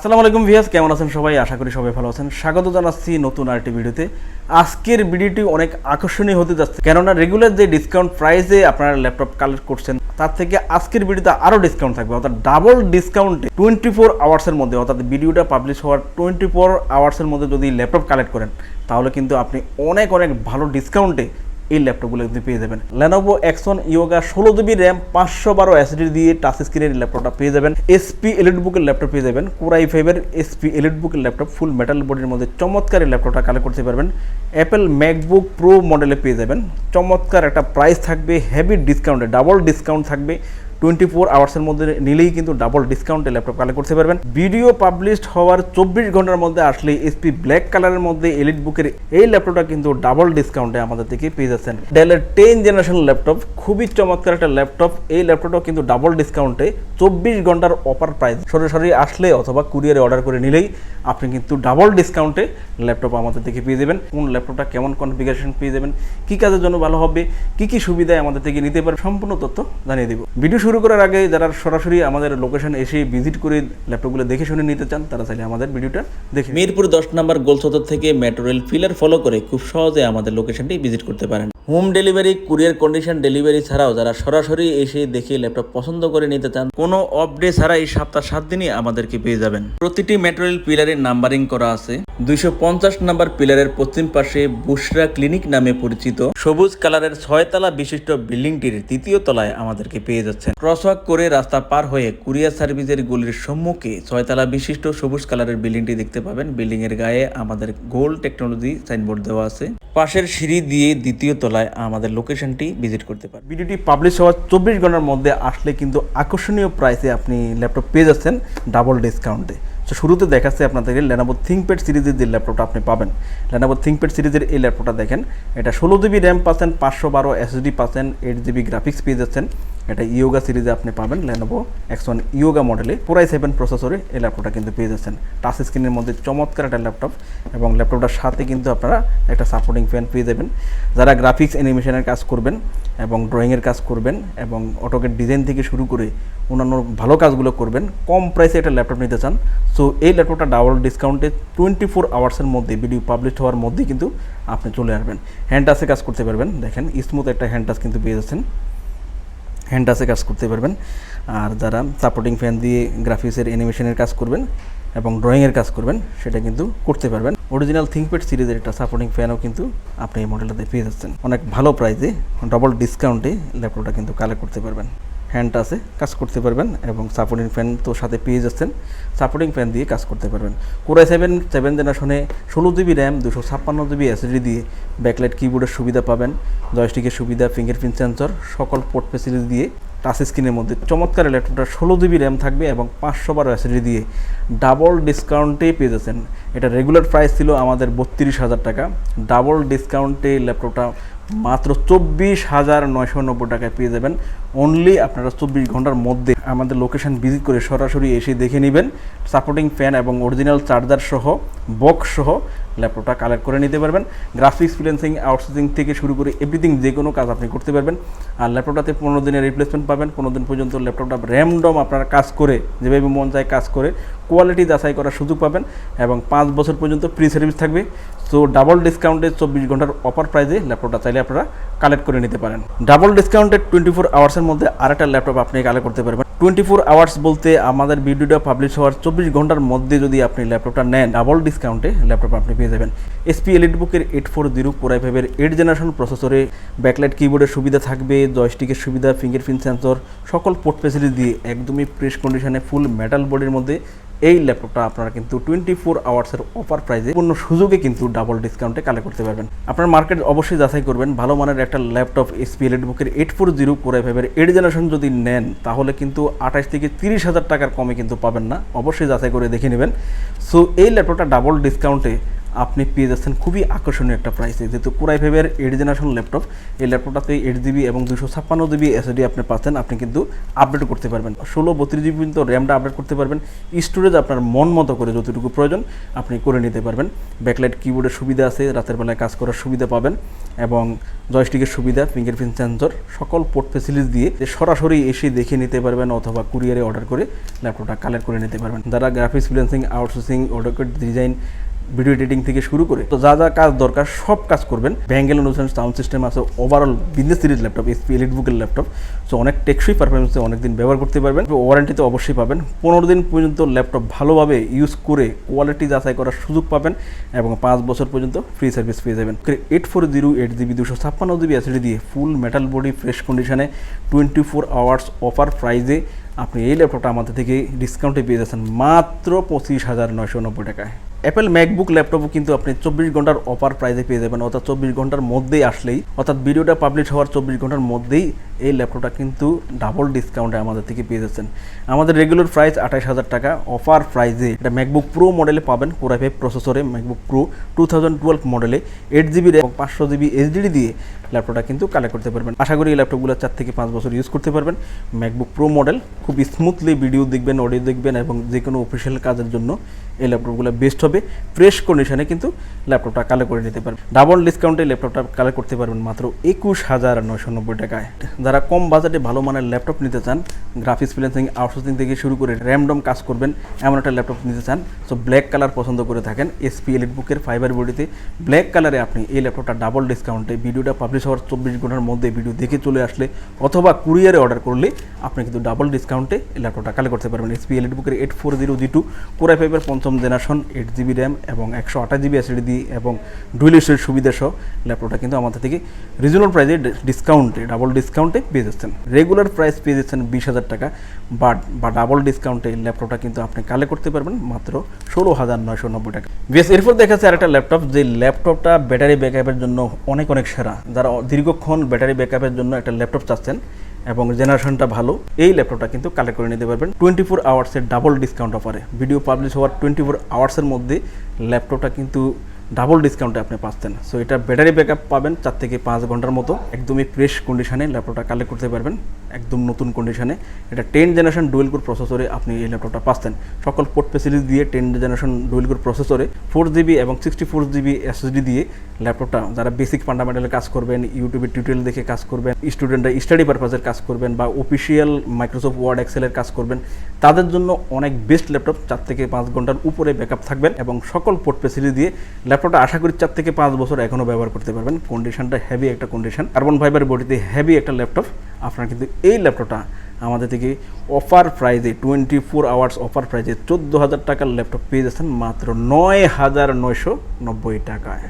আসসালামু আলাইকুম ভিউয়ার্স, কেমন আছেন সবাই? আশা করি সবাই ভালো আছেন। স্বাগত জানাচ্ছি নতুন আরেকটি ভিডিওতে। আজকের ভিডিওটি অনেক আকর্ষণীয় হতে যাচ্ছে, কেননা রেগুলার যে ডিসকাউন্ট প্রাইসে আপনারা ল্যাপটপ কালেক্ট করছেন তার থেকে আজকের ভিডিওতে আরও ডিসকাউন্ট থাকবে, অর্থাৎ ডাবল ডিসকাউন্টে 24 আওয়ার্সের মধ্যে, অর্থাৎ ভিডিওটা পাবলিশ হওয়ার 24 আওয়ার্সের মধ্যে যদি ল্যাপটপ কালেক্ট করেন তাহলে কিন্তু আপনি অনেক ভালো ডিসকাউন্টে এই ল্যাপটপগুলো কিন্তু পেয়ে যাবেন। Lenovo Axon Yoga 16 GB RAM 512 SSD দিয়ে টাচ স্ক্রিনের ল্যাপটপটা পেয়ে যাবেন। HP EliteBook-এর ল্যাপটপ পেয়ে যাবেন। Core i5-এর HP EliteBook-এর ল্যাপটপ ফুল মেটাল বডির মধ্যে চমৎকার এই ল্যাপটপটা কালেক্ট করতে পারবেন। Apple MacBook Pro মডেলে পেয়ে যাবেন। চমৎকার একটা প্রাইস থাকবে, হেভি ডিসকাউন্টে, ডাবল ডিসকাউন্ট থাকবে। 24 আওয়ার্সের মধ্যে নিলেই কিন্তু ডাবল ডিসকাউন্টে ল্যাপটপ কালেক্ট করতে পারবেন। ভিডিও পাবলিশড হওয়ার 24 ঘন্টার মধ্যে আসলে HP ব্ল্যাক কালারের মধ্যে EliteBook-এর এই ল্যাপটপটা কিন্তু ডাবল ডিসকাউন্টে আমাদের থেকে পেয়ে যাচ্ছেন। ডেলের 10 জেনারেশন ল্যাপটপ, খুবই চমৎকার একটা ল্যাপটপ। এই ল্যাপটপটাও কিন্তু ডাবল ডিসকাউন্টে 24 ঘন্টার অফার প্রাইস, সরাসরি আসলে অথবা কুরিয়ারে অর্ডার করে নিলেই আপনি কিন্তু ডাবল ডিসকাউন্টে ল্যাপটপ আমাদের থেকে পেয়ে যাবেন। কোন ল্যাপটপটা কেমন কনফিগারেশন পেয়ে যাবেন, কী কাজের জন্য ভালো হবে, কী সুবিধায় আমাদের থেকে নিতে পারে, সম্পূর্ণ তথ্য জানিয়ে দেব। ভিডিও শুরু করার আগে যারা সরাসরি আমাদের লোকেশন এসে ভিজিট করে ল্যাপটপগুলো দেখে শুনে নিতে চান তারা চাইলে আমাদের ভিডিওটা দেখে মিরপুর 10 নম্বর গোলচত্বর থেকে মেট্রো রেল পিলার ফলো করে খুব সহজে আমাদের লোকেশনটি ভিজিট করতে পারেন। Home delivery, courier condition delivery ছাড়াও যারা সরাসরি এসে দেখে ল্যাপটপ পছন্দ করে নিতে চান, কোনো অফ ডে ছাড়া এই সপ্তাহ 7 দিনই আমাদেরকে পেয়ে যাবেন। প্রতিটি মেট্রো রেল পিলারের নাম্বারিং করা আছে। 250 নম্বর পিলারের পশ্চিম পাশে বুশরা ক্লিনিক নামে পরিচিত সবুজ কালারের 6 তলা বিশিষ্ট বিল্ডিংটির 3য় তলায় আমাদেরকে পেয়ে যাচ্ছেন। ক্রসওয়াক করে রাস্তা পার হয়ে কুরিয়ার সার্ভিসের গলির সম্মুখে 6 তলা বিশিষ্ট সবুজ কালারের বিল্ডিংটি দেখতে পাবেন। বিল্ডিং এর গায়ে আমাদের গোল্ড টেকনোলজি সাইনবোর্ড দেওয়া আছে। পাশের সিঁড়ি দিয়ে 2য় তলায় আমাদের লোকেশনটি ভিজিট করতে পারেন। ভিডিওটি পাবলিশ হওয়ার 24 ঘন্টার মধ্যে আসলে কিন্তু আকর্ষণীয় প্রাইসে আপনি ল্যাপটপ পেয়ে যাচ্ছেন ডাবল ডিসকাউন্টে। তো শুরুতে দেখাচ্ছে আপনাদেরকে Lenovo ThinkPad সিরিজের যে ল্যাপটপটা আপনি পাবেন। Lenovo ThinkPad সিরিজের এই ল্যাপটপটা দেখেন, এটা 16 GB RAM পাচ্ছেন, 512 SSD পাচ্ছেন, 8 GB গ্রাফিক্স পেয়ে যাচ্ছেন। এটা ইয়োগা সিরিজে আপনি পাবেন Lenovo Axon Yoga মডেলে, Core i7 প্রসেসরে এই ল্যাপটপটা কিন্তু পেয়ে যাচ্ছেন। টাচ স্ক্রিনের মধ্যে চমৎকার একটা ল্যাপটপ, এবং ল্যাপটপটার সাথে কিন্তু আপনারা একটা সাপোর্টিং ফ্যান পেয়ে যাবেন। যারা গ্রাফিক্স অ্যানিমেশনের কাজ করবেন এবং ড্রয়িংয়ের কাজ করবেন এবং অটোকেড ডিজাইন থেকে শুরু করে অন্যান্য ভালো কাজগুলো করবেন, কম প্রাইসে একটা ল্যাপটপ নিতে চান, সো এই ল্যাপটপটা ডাবল ডিসকাউন্টে 24 আওয়ার্সের মধ্যে, ভিডিও পাবলিশ হওয়ার মধ্যেই কিন্তু আপনি চলে আসবেন। হ্যান্ড টাচে কাজ করতে পারবেন, দেখেন স্মুথ একটা হ্যান্ড টাচ কিন্তু পেয়ে যাচ্ছেন। হ্যান্ড টাচে কাজ করতে পারবেন। আর যারা সাপোর্টিং ফ্যান দিয়ে গ্রাফিক্সের অ্যানিমেশনের কাজ করবেন এবং ড্রয়িংয়ের কাজ করবেন সেটা কিন্তু করতে পারবেন। অরিজিনাল ThinkPad সিরিজের একটা সাপোর্টিং ফ্যানও কিন্তু আপনি এই মডেলটাতে পেয়ে যাচ্ছেন অনেক ভালো প্রাইসে, ডাবল ডিসকাউন্টে ল্যাপটপটা কিন্তু কালেক্ট করতে পারবেন। হ্যান্ড টাচে কাজ করতে পারবেন এবং সাপোর্টিং ফ্যান তো সাথে পেয়ে যাচ্ছেন, সাপোর্টিং ফ্যান দিয়ে কাজ করতে পারবেন। Core i7 7 জেনারেশনে 16 GB RAM 256 GB SSD দিয়ে ব্যাকলাইট কিবোর্ডের সুবিধা পাবেন, জয়স্টিকের সুবিধা, ফিঙ্গারপ্রিন্ট সেন্সর, সকল পোর্ট ফ্যাসিলিটি দিয়ে টাচ স্ক্রিনের মধ্যে চমৎকার ল্যাপটপটা 16 GB RAM থাকবে এবং 512 SSD দিয়ে ডাবল ডিসকাউন্টেই পেয়ে যাচ্ছেন। এটা রেগুলার প্রাইস ছিল আমাদের 32,000 টাকা, ডাবল ডিসকাউন্টে ল্যাপটপটা মাত্র 24,990 টাকায় পেয়ে যাবেন। অনলি আপনারা 24 ঘন্টার মধ্যে আমাদের লোকেশন ভিজিট করে সরাসরি এসে দেখে নেবেন। সাপোর্টিং ফ্যান এবং অরিজিনাল চার্জার সহ, বক্স সহ ল্যাপটপটা কালেক্ট করে নিতে পারবেন। গ্রাফিক্স ফ্রিল্যান্সিং, আউটসোর্সিং থেকে শুরু করে এভরিথিং, যে কোনো কাজ আপনি করতে পারবেন। আর ল্যাপটপটাতে 15 দিনের রিপ্লেসমেন্ট পাবেন। 15 দিন পর্যন্ত ল্যাপটপটা র্যামডম আপনারা কাজ করে, যেভাবে মন চায় কাজ করে কোয়ালিটি যাচাই করার সুযোগ পাবেন এবং 5 বছর পর্যন্ত প্রি সার্ভিস থাকবে। সো ডাবল ডিসকাউন্টে 24 ঘন্টার অফার প্রাইসে ল্যাপটপটা চাইলে আপনারা কালেক্ট করে নিতে পারেন। ডাবল ডিসকাউন্টে 24 আওয়ার্সের মধ্যে আরেকটা ল্যাপটপ আপনি কালেক্ট করতে পারবেন। 24 আওয়ার্স বলতে আমাদের ভিডিওটা পাবলিশ হওয়ার 24 ঘন্টার মধ্যে যদি আপনি ল্যাপটপটা নেন, ডাবল ডিসকাউন্টে ল্যাপটপ আপনি পেয়ে যাবেন। HP EliteBook-এর 840 Core i5-এর 8 জেনারেশন প্রসেসরে ব্যাকলাইট কিবোর্ডের সুবিধা থাকবে, জয়স্টিকের সুবিধা, ফিঙ্গারপ্রিন্ট সেন্সর, সকল পোর্ট ফ্যাসিলিটি দিয়ে একদমই ফ্রেশ কন্ডিশনে ফুল মেটাল বডির মধ্যে এই ল্যাপটপটা আপনারা কিন্তু 24 আওয়ার্সের অফার প্রাইসে পূর্ণ সুযোগে কিন্তু ডাবল ডিসকাউন্টে কালেক্ট করতে পারবেন। আপনার মার্কেট অবশ্যই যাচাই করবেন, ভালো মানের একটা ল্যাপটপ HP EliteBook-এর 840 Core i5-এর 8 জেনারেশন যদি নেন তাহলে কিন্তু 28 থেকে 30,000 টাকার কমে কিন্তু পাবেন না, অবশ্যই যাচাই করে দেখে নেবেন। সো এই ল্যাপটপটা ডাবল ডিসকাউন্টে আপনি পেয়ে যাচ্ছেন খুবই আকর্ষণীয় একটা প্রাইসে। যেহেতু কোরাই ফাইভের 8 জেনারেশন ল্যাপটপ, এই ল্যাপটপটাতে 8GB এবং 256GB এসএসডি আপনি পাচ্ছেন। আপনি কিন্তু আপডেট করতে পারবেন, 16-32GB পর্যন্ত র্যামটা আপডেট করতে পারবেন। স্টোরেজ আপনার মন মতো করে যতটুকু প্রয়োজন আপনি করে নিতে পারবেন। ব্যাকলাইট কিবোর্ডের সুবিধা আছে, রাতের বেলায় কাজ করার সুবিধা পাবেন এবং জয়স্টিকের সুবিধা, ফিঙ্গারপ্রিন্ট সেন্সর, সকল পোর্ট ফ্যাসিলিটিস দিয়ে সরাসরি এসে দেখে নিতে পারবেন অথবা কুরিয়ারে অর্ডার করে ল্যাপটপটা কালেক্ট করে নিতে পারবেন। যারা graphics freelancing, outsourcing, AutoCAD design, video editing থেকে শুরু করে তো যা যা কাজ দরকার সব কাজ করবেন। ব্যাঙ্গেল অনুসারে সাউন্ড সিস্টেম আছে, ওভারঅল বিজনেস সিরিজ ল্যাপটপ, এসপি এলিটবুকের ল্যাপটপ। সো অনেক টেকসই পারফরমেন্সে অনেকদিন ব্যবহার করতে পারবেন। ওয়ারেন্টি তো অবশ্যই পাবেন, 15 দিন পর্যন্ত ল্যাপটপ ভালোভাবে ইউজ করে কোয়ালিটি যাচাই করার সুযোগ পাবেন এবং 5 বছর পর্যন্ত ফ্রি সার্ভিস পেয়ে যাবেন। 840 256GB এসএসডি দিয়ে ফুল মেটাল বডি ফ্রেশ কন্ডিশনে 24 আওয়ার্স অফার প্রাইজে আপনি এই ল্যাপটপটা আমাদের থেকে ডিসকাউন্টে পেয়ে যাচ্ছেন মাত্র 25,990 টাকায়। অ্যাপেল ম্যাকবুক ল্যাপটপও কিন্তু আপনি 24 ঘন্টার অফার প্রাইসে পেয়ে যাবেন, অর্থাৎ 24 ঘন্টার মধ্যেই আসলেই, অর্থাৎ ভিডিওটা পাবলিশ হওয়ার 24 ঘন্টার মধ্যেই এই ল্যাপটপটা কিন্তু ডাবল ডিসকাউন্টে আমাদের থেকে পেয়ে যাচ্ছেন। আমাদের রেগুলার প্রাইস 28,000 টাকা, অফার প্রাইসে এটা ম্যাকবুক প্রো মডেলে পাবেন, কোরাই ফাইভ প্রসেসরে ম্যাকবুক প্রো 2012 মডেলে 8GB এবং 500GB এসএসডি দিয়ে ল্যাপটপটা কিন্তু কালেক্ট করতে পারবেন। আশা করি এই ল্যাপটপগুলো 4 থেকে 5 বছর ইউজ করতে পারবেন। ম্যাকবুক প্রো মডেল, খুব স্মুথলি ভিডিও দেখবেন, অডিও দেখবেন এবং যে কোনো অফিসিয়াল কাজের জন্য এই ল্যাপটপগুলো বেস্ট হবে। ফ্রেশ কন্ডিশনে কিন্তু ল্যাপটপটা কালেক্ট করে নিতে পারবেন। ডাবল ডিসকাউন্টে ল্যাপটপটা কালেক্ট করতে পারবেন মাত্র 21,990 টাকায়। যারা কম বাজেটে ভালো মানের ল্যাপটপ নিতে চান, গ্রাফিক্স ফ্রিল্যান্সিং, আউটসোর্সিং থেকে শুরু করে র্যান্ডম কাজ করবেন এমন একটা ল্যাপটপ নিতে চান, সো ব্ল্যাক কালার পছন্দ করে থাকেন, এসপি এলিটবুকের ফাইবার বডিতে ব্ল্যাক কালারে আপনি এই ল্যাপটপটা ডাবল ডিসকাউন্টে ভিডিওটা পাবলিশ হওয়ার 24 ঘন্টার মধ্যে ভিডিও দেখে চলে আসলে অথবা কুরিয়ারে অর্ডার করলে আপনি কিন্তু ডাবল ডিসকাউন্টে এই ল্যাপটপটা কালেক্ট করতে পারবেন। এসপি এলিটবুকের 840G2 কোরাই ফাইভের 5ম জেনারেশন, 8GB র্যাম এবং 128GB এসএসডি দিয়ে এবং ডুয়েল স্টোরেজ সুবিধা সহ ল্যাপটপটা কিন্তু আমাদের থেকে রিজনেবল প্রাইসে ডিসকাউন্টে, ডাবল ডিসকাউন্টে পেয়ে যাচ্ছেন। রেগুলার প্রাইস পেয়ে যাচ্ছেন 20,000 টাকা, বা ডাবল ডিসকাউন্টে ল্যাপটপটা কিন্তু আপনি কালেক্ট করতে পারবেন মাত্র 16,990 টাকা। বেশ, এরপর দেখাচ্ছে আরেকটা ল্যাপটপ, যে ল্যাপটপটা ব্যাটারি ব্যাকআপের জন্য অনেক সেরা। যারা দীর্ঘক্ষণ ব্যাটারি ব্যাকআপের জন্য একটা ল্যাপটপ চাচ্ছেন এবং জেনারেশনটা ভালো, এই ল্যাপটপটা কিন্তু কালেক্ট করে নিতে পারবেন 24 আওয়ার্সের ডাবল ডিসকাউন্ট অফারে। ভিডিও পাবলিশ হওয়ার 24 আওয়ার্সের মধ্যে ল্যাপটপটা কিন্তু ডাবল ডিসকাউন্টে আপনি পাচ্ছেন। সো এটা ব্যাটারি ব্যাকআপ পাবেন 4 থেকে 5 ঘন্টার মতো, একদমই ফ্রেশ কন্ডিশনে ল্যাপটপটা কালেক্ট করতে পারবেন, একদম নতুন কন্ডিশনে। এটা 10 জেনারেশন ডুয়েল কোর প্রসেসরে আপনি এই ল্যাপটপটা পাচ্ছেন, সকল পোর্ট ফ্যাসিলিটি দিয়ে 10 জেনারেশন ডুয়েল কোর প্রসেসরে 4GB এবং 64GB এসএসডি দিয়ে ল্যাপটপটা, যারা বেসিক ফান্ডামেন্টালে কাজ করবেন, ইউটিউবে টিউটোরিয়াল দেখে কাজ করবেন, স্টুডেন্টরা স্টাডি পারপাসের কাজ করবেন বা অফিসিয়াল মাইক্রোসফট ওয়ার্ড এক্সেলের কাজ করবেন, তাদের জন্য অনেক বেস্ট ল্যাপটপ। 4 থেকে 5 ঘন্টার উপরে ব্যাকআপ থাকবেন এবং সকল পোর্ট ফ্যাসিলিটি দিয়ে ল্যাপটপটা আশা করি 4 থেকে 5 বছর এখনও ব্যবহার করতে পারবেন। কন্ডিশনটা হেভি একটা কন্ডিশন, কার্বন ফাইবার বডিতে হেভি একটা ল্যাপটপ। আপনারা কিন্তু এই ল্যাপটপটা আমাদের থেকে অফার প্রাইজে 24 আওয়ার্স অফার প্রাইজে 14,000 টাকার ল্যাপটপ পেয়ে যাচ্ছেন মাত্র 9,990 টাকায়।